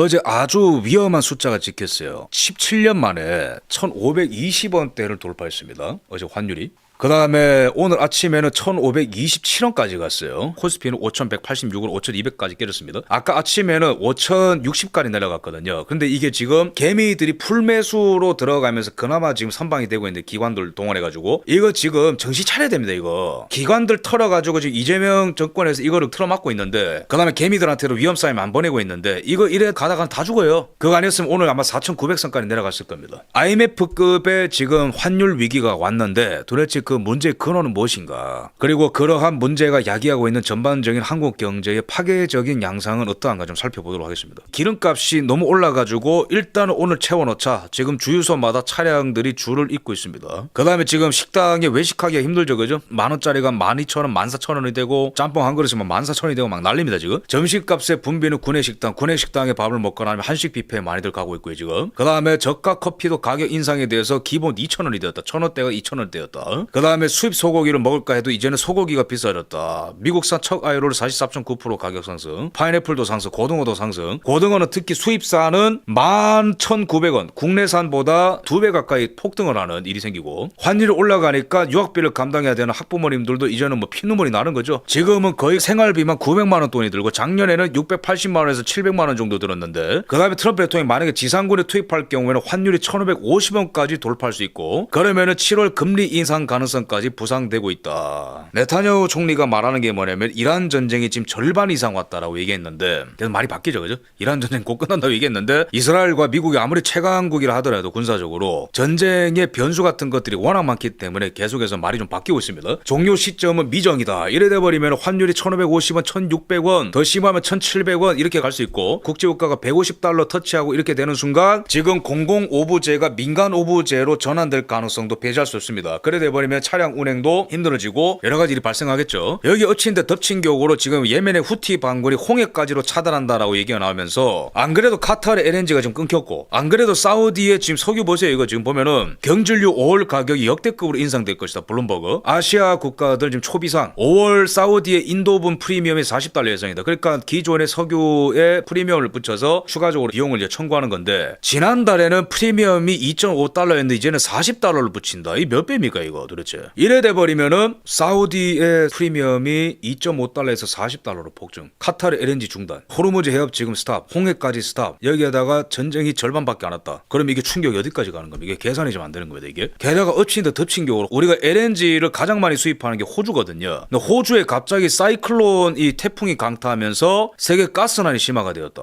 어제 아주 위험한 숫자가 찍혔어요. 17년 만에 1520원대를 돌파했습니다. 어제 환율이. 그 다음에 오늘 아침에는 1527원까지 갔어요. 코스피는 5186원, 5200까지 깨졌습니다. 아까 아침에는 5060까지 내려갔거든요. 근데 이게 지금 개미들이 풀매수로 들어가면서 그나마 지금 선방이 되고 있는데, 기관들 동원해가지고 이거 지금 정신 차려야 됩니다. 이거 기관들 털어가지고 지금 이재명 정권에서 이거를 틀어막고 있는데, 그 다음에 개미들한테도 위험사임 안 보내고 있는데, 이거 이래 가다가 다 죽어요. 그거 아니었으면 오늘 아마 4900선까지 내려갔을 겁니다. IMF급의 지금 환율 위기가 왔는데 도대체 그 문제의 근원은 무엇인가? 그리고 그러한 문제가 야기하고 있는 전반적인 한국 경제의 파괴적인 양상은 어떠한가 좀 살펴보도록 하겠습니다. 기름값이 너무 올라가지고 일단은 오늘 채워넣자. 지금 주유소마다 차량들이 줄을 잇고 있습니다. 그 다음에 지금 식당에 외식하기가 힘들죠, 그죠? 10,000원짜리가 12,000원, 14,000원이 되고, 짬뽕 한 그릇이면 14,000원이 되고 막 난립니다 지금. 점심값에 붐비는 구내식당에 밥을 먹거나 하면 한식 뷔페에 많이들 가고 있고요 지금. 그 다음에 저가 커피도 가격 인상에 대해서 기본 2,000원이 되었다. 1,000원대가 2,000원대였다. 그 다음에 수입 소고기를 먹을까 해도 이제는 소고기가 비싸졌다. 미국산 척 아이롤 44.9% 가격 상승, 파인애플도 상승, 고등어도 상승. 고등어는 특히 수입산은 11,900원, 국내산보다 2배 가까이 폭등을 하는 일이 생기고, 환율이 올라가니까 유학비를 감당해야 되는 학부모님들도 이제는 뭐 피눈물이 나는 거죠. 지금은 거의 생활비만 900만 원 돈이 들고, 작년에는 680만 원에서 700만 원 정도 들었는데, 그 다음에 트럼프 대통령이 만약에 지상군에 투입할 경우에는 환율이 1,550원까지 돌파할 수 있고, 그러면은 7월 금리 인상 가능성까지 부상되고 있다. 네타냐후 총리가 말하는 게 뭐냐면, 이란 전쟁이 지금 절반 이상 왔다라고 얘기했는데, 그래서 말이 바뀌죠, 그죠? 이란 전쟁 곧 끝난다고 얘기했는데, 이스라엘과 미국이 아무리 최강국이라 하더라도 군사적으로 전쟁의 변수 같은 것들이 워낙 많기 때문에 계속해서 말이 좀 바뀌고 있습니다. 종료 시점은 미정이다. 이래 돼버리면 환율이 1,550원, 1,600원, 더 심하면 1,700원 이렇게 갈 수 있고, 국제유가가 150달러 터치하고 이렇게 되는 순간 지금 공공오부제가 민간오부제로 전환될 가능성도 배제할 수 없습니다. 그래 돼버리면 차량 운행도 힘들어지고 여러 가지 일이 발생하겠죠. 여기 엎친데 덮친 격으로 지금 예멘의 후티 반군이 홍해까지로 차단한다라고 얘기가 나오면서, 안 그래도 카타르의 LNG가 지금 끊겼고, 안 그래도 사우디의 지금 석유 보세요. 이거 지금 보면은 경질유 5월 가격이 역대급으로 인상될 것이다. 블룸버그. 아시아 국가들 지금 초비상 5월 사우디의 인도분 프리미엄이 40달러 예상이다. 그러니까 기존의 석유에 프리미엄을 붙여서 추가적으로 비용을 이제 청구하는 건데, 지난달에는 프리미엄이 2.5달러였는데 이제는 40달러를 붙인다. 이 몇 배입니까 이거 도대체? 이래 돼버리면은 사우디의 프리미엄이 2.5달러에서 40달러로 폭증, 카타르 LNG 중단, 호르무즈 해협 지금 스탑, 홍해까지 스탑, 여기에다가 전쟁이 절반밖에 안 왔다. 그럼 이게 충격이 어디까지 가는 겁니까? 이게 계산이 좀 안 되는 겁니다 이게. 게다가 엎친 데 덮친 격으로 우리가 LNG를 가장 많이 수입하는 게 호주거든요. 근데 호주에 갑자기 사이클론 이 태풍이 강타하면서 세계 가스난이 심화가 되었다.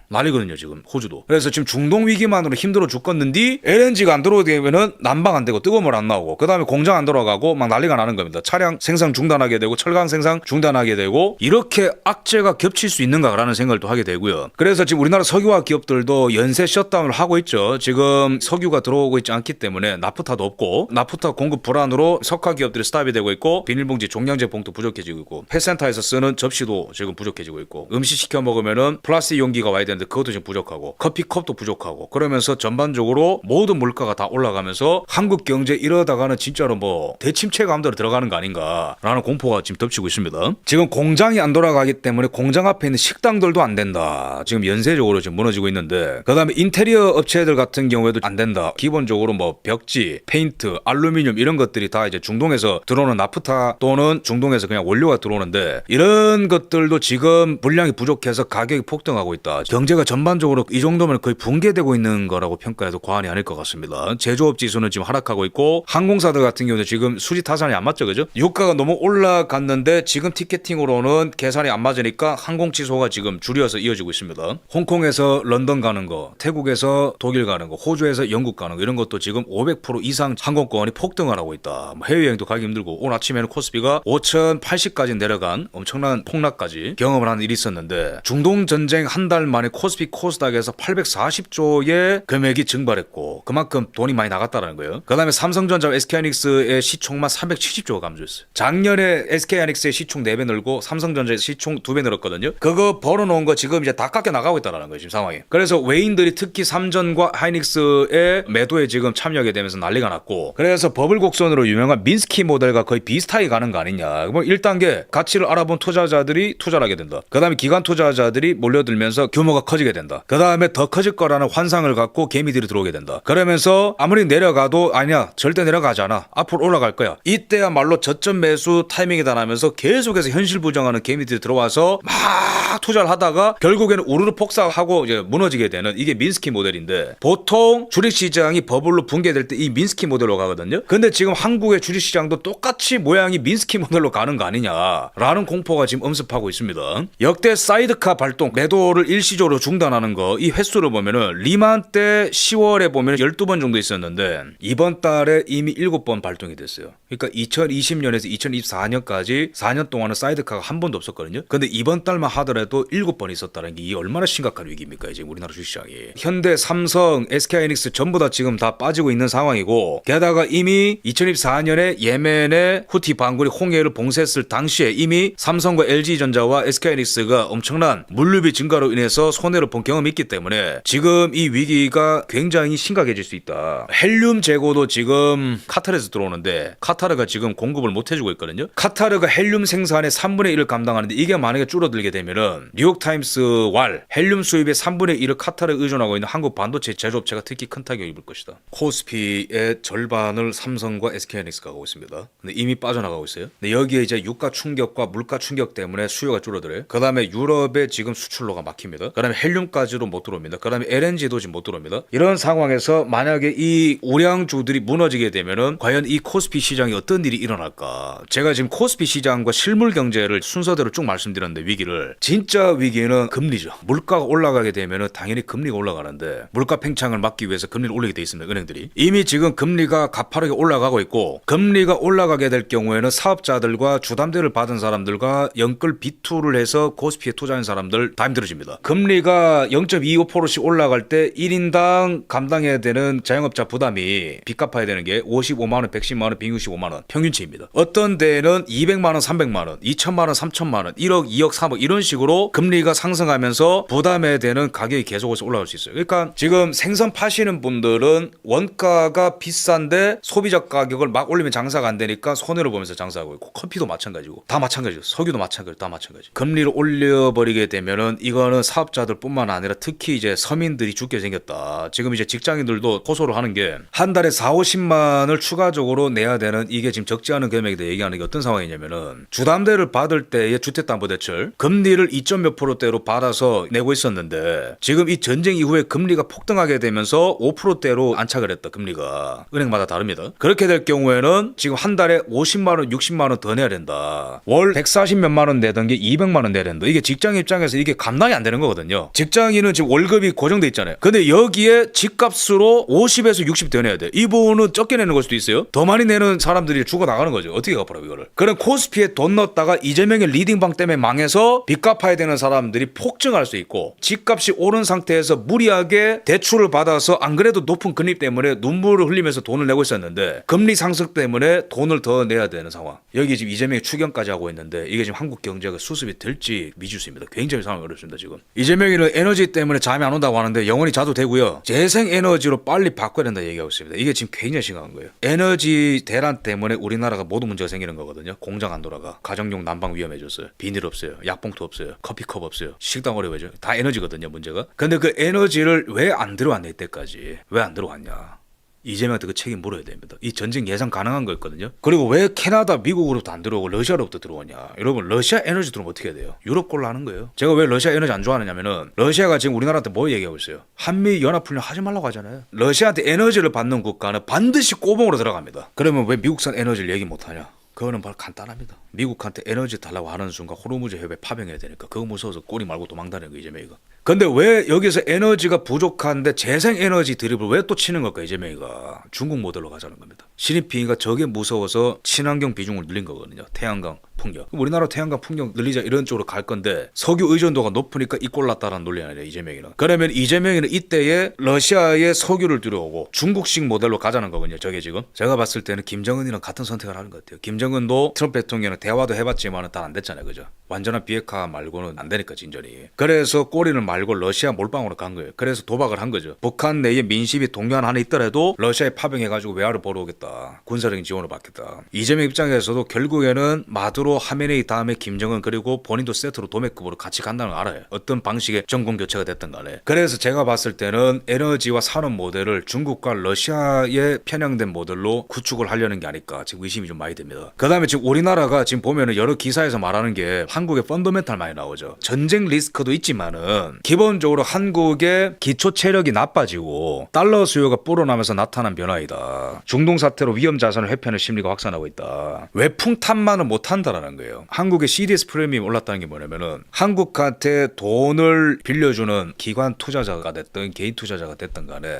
난리거든요 지금 호주도. 그래서 지금 중동 위기만으로 힘들어 죽겠는데, LNG가 안 들어오면은 난방 안 되고 뜨거운 물 안 나오고, 그 다음에 공장 안 돌아가고 막 난리가 나는 겁니다. 차량 생산 중단하게 되고, 철강 생산 중단하게 되고, 이렇게 악재가 겹칠 수 있는가라는 생각을 또 하게 되고요. 그래서 지금 우리나라 석유화학 기업들도 연쇄 셧다운을 하고 있죠. 지금 석유가 들어오고 있지 않기 때문에 나프타도 없고, 나프타 공급 불안으로 석화 기업들이 스탑이 되고 있고, 비닐봉지 종량제 봉투 부족해지고 있고, 폐센터에서 쓰는 접시도 지금 부족해지고 있고, 음식 시켜 먹으면은 플라스틱 용기가 와야 되는데 그것도 지금 부족하고, 커피컵도 부족하고, 그러면서 전반적으로 모든 물가가 다 올라가면서 한국 경제 이러다가는 진짜로 뭐 대침체 감도로 들어가는 거 아닌가라는 공포가 지금 덮치고 있습니다. 지금 공장이 안 돌아가기 때문에 공장 앞에 있는 식당들도 안 된다. 지금 연쇄적으로 지금 무너지고 있는데, 그 다음에 인테리어 업체들 같은 경우에도 안 된다. 기본적으로 뭐 벽지, 페인트, 알루미늄 이런 것들이 다 이제 중동에서 들어오는 나프타 또는 중동에서 그냥 원료가 들어오는데, 이런 것들도 지금 물량이 부족해서 가격이 폭등하고 있다. 경제가 전반적으로 이 정도면 거의 붕괴되고 있는 거라고 평가해도 과언이 아닐 것 같습니다. 제조업 지수는 지금 하락하고 있고, 항공사들 같은 경우는 지금 수지 타산이 안 맞죠, 그죠? 유가가 너무 올라갔는데 지금 티켓팅으로는 계산이 안 맞으니까 항공 취소가 지금 줄여서 이어지고 있습니다. 홍콩에서 런던 가는 거, 태국에서 독일 가는 거, 호주에서 영국 가는 거, 이런 것도 지금 500% 이상 항공권이 폭등을 하고 있다. 해외여행도 가기 힘들고, 오늘 아침에는 코스피가 5,080까지 내려간 엄청난 폭락까지 경험을 하는 일이 있었는데, 중동 전쟁 한 달 만에 코스피 코스닥에서 840조의 금액이 증발했고, 그만큼 돈이 많이 나갔다라는 거예요. 그 다음에 삼성전자, SK하이닉스의 하이닉스의 시총만 370조가 감소했어요. 작년에 SK하이닉스의 시총 4배 늘고 삼성전자의 시총 2배 늘었거든요. 그거 벌어놓은 거 지금 이제 다 깎여 나가고 있다는 거예요, 지금 상황이. 그래서 외인들이 특히 삼전과 하이닉스의 매도에 지금 참여하게 되면서 난리가 났고, 그래서 버블 곡선으로 유명한 민스키 모델과 거의 비슷하게 가는 거 아니냐. 뭐 1단계 가치를 알아본 투자자들이 투자를 하게 된다. 그 다음에 기관 투자자들이 몰려들면서 규모가 커지게 된다. 그 다음에 더 커질 거라는 환상을 갖고 개미들이 들어오게 된다. 그러면서 아무리 내려가도 아니야, 절대 내려가지 않아, 앞으로 올라갈 거야, 이때야말로 저점 매수 타이밍이다 하면서 계속해서 현실 부정하는 개미들이 들어와서 막 투자를 하다가 결국에는 우르르 폭삭하고 이제 무너지게 되는 이게 민스키 모델인데, 보통 주식시장이 버블로 붕괴될 때 이 민스키 모델로 가거든요. 근데 지금 한국의 주식시장도 똑같이 모양이 민스키 모델로 가는 거 아니냐라는 공포가 지금 엄습하고 있습니다. 역대 사이드카 발동, 매도를 일시적으로 중단하는 거, 이 횟수를 보면은 리만 때 10월에 보면 12번 정도 있었는데 이번 달에 이미 7번 발동이 됐어요. 그러니까 2020년에서 2024년까지 4년 동안은 사이드카가 한 번도 없었거든요. 근데 이번 달만 하더라도 7번 있었다는 게 이게 얼마나 심각한 위기입니까, 지금 우리나라 주식시장이. 현대, 삼성, SK하이닉스 전부 다 지금 다 빠지고 있는 상황이고, 게다가 이미 2024년에 예멘의 후티 반군이 홍해를 봉쇄했을 당시에 이미 삼성과 LG전자와 SK하이닉스가 엄청난 물류비 증가로 인해서 손해를 본 경험이 있기 때문에 지금 이 위기가 굉장히 심각해질 수 있다. 헬륨 재고도 지금 카타르에서 들어오는데 카타르가 지금 공급을 못 해주고 있거든요. 카타르가 헬륨 생산의 3분의 1을 감당하는데 이게 만약에 줄어들게 되면은 뉴욕타임스 왈 헬륨 수입의 3분의 1을 카타르에 의존하고 있는 한국 반도체 제조업체가 특히 큰 타격을 입을 것이다. 코스피의 절반을 삼성과 SK하이닉스가 하고 있습니다. 근데 이미 빠져나가고 있어요. 근데 여기에 이제 유가 충격과 물가 충격 때문에 수요가 줄어들어요. 그 다음에 유럽의 지금 수출로가 막힙니다. 그 다음에 헬륨까지도 못 들어옵니다. 그 다음에 LNG도 지금 못 들어옵니다. 이런 상황에서 만약에 이 우량주들이 무너지게 되면은 과연 이 코스피 시장에 어떤 일이 일어날까. 제가 지금 코스피 시장과 실물 경제를 순서대로 쭉 말씀드렸는데, 위기를, 진짜 위기는 금리죠. 물가가 올라가게 되면은 당연히 금리가 올라가는데 물가 팽창을 막기 위해서 금리를 올리게 돼 있습니다. 은행들이 이미 지금 금리가 가파르게 올라가고 있고, 금리가 올라가게 될 경우에는 사업자들과 주담대를 받은 사람들과 연끌 비투를 해서 코스피에 투자한 사람들 다 힘들어집니다. 금리가 0.25%씩 올라갈 때 1인당 감당해야 되는 자영업자 부담이, 빚 갚아야 되는 게 55만 원, 110만 원, 165만 원 평균치입니다. 어떤 데는 200만 원, 300만 원, 2천만 원, 3천만 원, 1억, 2억, 3억 이런 식으로 금리가 상승하면서 부담해야 되는 가격이 계속해서 올라갈 수 있어요. 그러니까 지금 생선 파시는 분들은 원가가 비싼데 소비자 가격을 막 올리면 장사가 안 되니까 손해를 보면서 장사하고 있고, 커피도 마찬가지고 다 마찬가지고, 석유도 마찬가지고, 다 마찬가지. 금리를 올려버리게 되면은 이거는 사업자들뿐만 아니라 특히 이제 서민들이 죽게 생겼다. 지금 이제 직장인들도 호소를 하는 게 한 달에 4, 50만을 추가적으로 내야 되는, 이게 지금 적지 않은 금액에 대해 얘기하는 게 어떤 상황이냐면은, 주담대를 받을 때의 주택담보대출 금리를 2점 몇 %대로 받아서 내고 있었는데 지금 이 전쟁 이후에 금리가 폭등하게 되면서 5%대로 안착을 했다. 금리가 은행마다 다릅니다. 그렇게 될 경우에는 지금 한 달에 50만 원, 60만 원 더 내야 된다. 월 140몇만 원 내던 게 200만 원 내야 된다. 이게 직장 입장에서 이게 감당이 안 되는 거거든요. 직장인은 지금 월급이 고정돼 있잖아요. 근데 여기에 집값으로 50에서 60 더 내야 돼. 이 부분은 적게 내는 걸 수도 있어요. 더 많이 내는 사람들이 죽어 나가는 거죠. 어떻게 갚으라고 이거를. 그럼 코스피에 돈 넣었다가 이재명의 리딩방 때문에 망해서 빚 갚아야 되는 사람들이 폭증할 수 있고, 집값이 오른 상태에서 무리하게 대출을 받아서 안 그래도 높은 금리 때문에 눈물을 흘리면서 돈을 내고 있었는데 금리 상승 때문에 돈을 더 내야 되는 상황. 여기 지금 이재명이 추경까지 하고 있는데 이게 지금 한국 경제가 수습이 될지 미지수입니다. 굉장히 상황이 어렵습니다. 지금 이재명이는 에너지 때문에 잠이 안 온다고 하는데 영원히 자도 되고요. 재생에너지로 빨리 바꿔야 된다 얘기하고 있습니다. 이게 지금 굉장히 심각한 거예요. 에너지 대란 때문에 우리나라가 모든 문제가 생기는 거거든요. 공장 안 돌아가, 가정용 난방 위험해졌어요, 비닐 없어요, 약봉투 없어요, 커피컵 없어요, 식당 어려워져. 다 에너지거든요, 문제가. 근데 그 에너지를 왜 안 들어왔냐, 이때까지 왜 안 들어왔냐. 이재명한테 그 책임 물어야 됩니다. 이 전쟁 예상 가능한 거였거든요. 그리고 왜 캐나다, 미국으로부터 안 들어오고 러시아로부터 들어오냐. 여러분, 러시아 에너지 들어오면 어떻게 해야 돼요? 유럽 꼴로 하는 거예요. 제가 왜 러시아 에너지 안 좋아하느냐면은, 러시아가 지금 우리나라한테 뭐 얘기하고 있어요? 한미 연합훈련 하지 말라고 하잖아요. 러시아한테 에너지를 받는 국가는 반드시 꼬봉으로 들어갑니다. 그러면 왜 미국산 에너지를 얘기 못하냐? 그거는 바로 간단합니다. 미국한테 에너지 달라고 하는 순간 호르무즈 해협에 파병해야 되니까 그거 무서워서 꼬리 말고 도망다니는 거 이재명이가. 근데 왜 여기서 에너지가 부족한데 재생에너지 드립을 왜 또 치는 걸까 이재명이가. 중국 모델로 가자는 겁니다. 시진핑이가 저게 무서워서 친환경 비중을 늘린 거거든요. 태양광 풍력. 우리나라 태양광 풍력 늘리자 이런 쪽으로 갈 건데 석유 의존도가 높으니까 이 꼴 났다라는 논리 아니에요 이재명이는. 그러면 이재명이는 이때에 러시아의 석유를 들여오고 중국식 모델로 가자는 거거든요. 저게 지금 제가 봤을 때는 김정은이랑 같은 선택을 하는 것 같아요. 김정은도 트럼프 대통령은 대화도 해봤지만 다 안 됐잖아요. 그죠? 완전한 비핵화 말고는 안 되니까 진전이. 그래서 꼬리를 말고 러시아 몰빵으로 간 거예요. 그래서 도박을 한 거죠. 북한 내에 민심이 동요한 하나 있더라도 러시아에 파병해가지고 외화를 벌어오겠다. 군사적인 지원을 받겠다. 이재명 입장에서도 결국에는 마두로 하메네이 다음에 김정은 그리고 본인도 세트로 도매급으로 같이 간다는 걸 알아요. 어떤 방식의 정권 교체가 됐든 간에. 그래서 제가 봤을 때는 에너지와 산업 모델을 중국과 러시아에 편향된 모델로 구축을 하려는 게 아닐까 지금 의심이 좀 많이 됩니다. 그 다음에 지금 우리나라가 지금 보면은 여러 기사에서 말하는 게 한국의 펀더멘탈 많이 나오죠. 전쟁 리스크도 있지만은 기본적으로 한국의 기초 체력이 나빠지고 달러 수요가 불어나면서 나타난 변화이다. 중동 사태로 위험 자산을 회피하는 심리가 확산하고 있다. 외풍 탓만은 못한다라는 거예요. 한국의 CDS 프리미엄이 올랐다는 게 뭐냐면은 한국한테 돈을 빌려주는 기관 투자자가 됐든 개인 투자자가 됐든 간에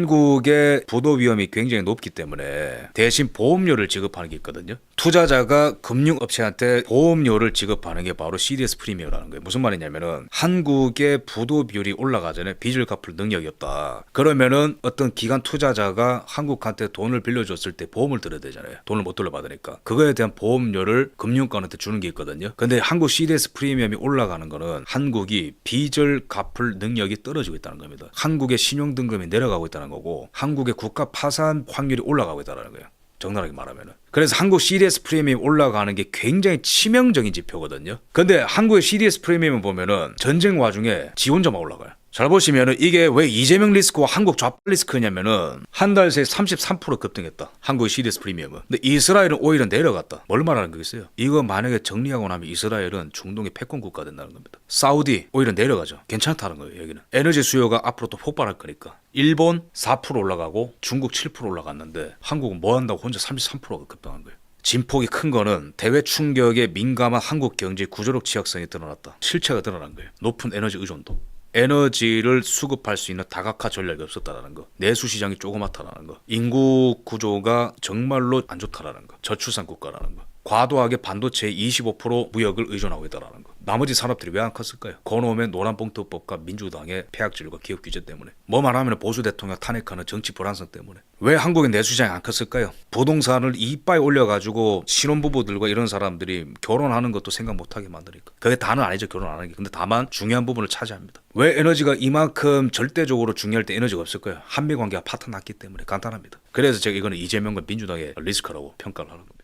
한국의 부도 위험이 굉장히 높기 때문에 대신 보험료를 지급하는 게 있거든요. 투자자가 금융업체한테 보험료를 지급하는 게 바로 CDS 프리미엄이라는 거예요. 무슨 말이냐면은 한국의 부도 비율이 올라가전에 빚을 갚을 능력이 없다. 그러면은 어떤 기관 투자자가 한국한테 돈을 빌려줬을 때 보험을 들어야 되잖아요. 돈을 못 돌려받으니까. 그거에 대한 보험료를 금융권한테 주는 게 있거든요. 근데 한국 CDS 프리미엄이 올라가는 거는 한국이 빚을 갚을 능력이 떨어지고 있다는 겁니다. 한국의 신용등급이 내려가고 있다는 거고 한국의 국가 파산 확률이 올라가고 있다는 거예요. 적나라하게 말하면은. 그래서 한국 CDS 프리미엄이 올라가는 게 굉장히 치명적인 지표거든요. 근데 한국의 CDS 프리미엄을 보면은 전쟁 와중에 지 혼자만 올라가요. 잘 보시면은 이게 왜 이재명 리스크와 한국 좌파 리스크냐면은 한 달 새에 33% 급등했다. 한국의 CDS 프리미엄은. 근데 이스라엘은 오히려 내려갔다. 뭘 말하는 거겠어요? 이거 만약에 정리하고 나면 이스라엘은 중동의 패권 국가 된다는 겁니다. 사우디 오히려 내려가죠. 괜찮다는 거예요. 여기는. 에너지 수요가 앞으로 또 폭발할 거니까. 일본 4% 올라가고 중국 7% 올라갔는데 한국은 뭐 한다고 혼자 33%가 급등한 거예요. 진폭이 큰 거는 대외 충격에 민감한 한국 경제 구조력 취약성이 드러났다. 실체가 드러난 거예요. 높은 에너지 의존도. 에너지를 수급할 수 있는 다각화 전략이 없었다라는 거. 내수 시장이 조그맣다라는 거. 인구 구조가 정말로 안 좋다라는 거. 저출산 국가라는 거. 과도하게 반도체의 25% 무역을 의존하고 있다라는 거. 나머지 산업들이 왜 안 컸을까요? 거놈의 노란봉투법과 민주당의 폐악질과 기업 규제 때문에. 뭐만 하면 보수 대통령 탄핵하는 정치 불안성 때문에. 왜 한국의 내수시장이 안 컸을까요? 부동산을 이빠이 올려가지고 신혼부부들과 이런 사람들이 결혼하는 것도 생각 못하게 만드니까. 그게 다는 아니죠. 결혼 안 하는 게. 근데 다만 중요한 부분을 차지합니다. 왜 에너지가 이만큼 절대적으로 중요할 때 에너지가 없을까요? 한미관계가 파탄났기 때문에 간단합니다. 그래서 제가 이거는 이재명과 민주당의 리스크라고 평가를 하는 겁니다.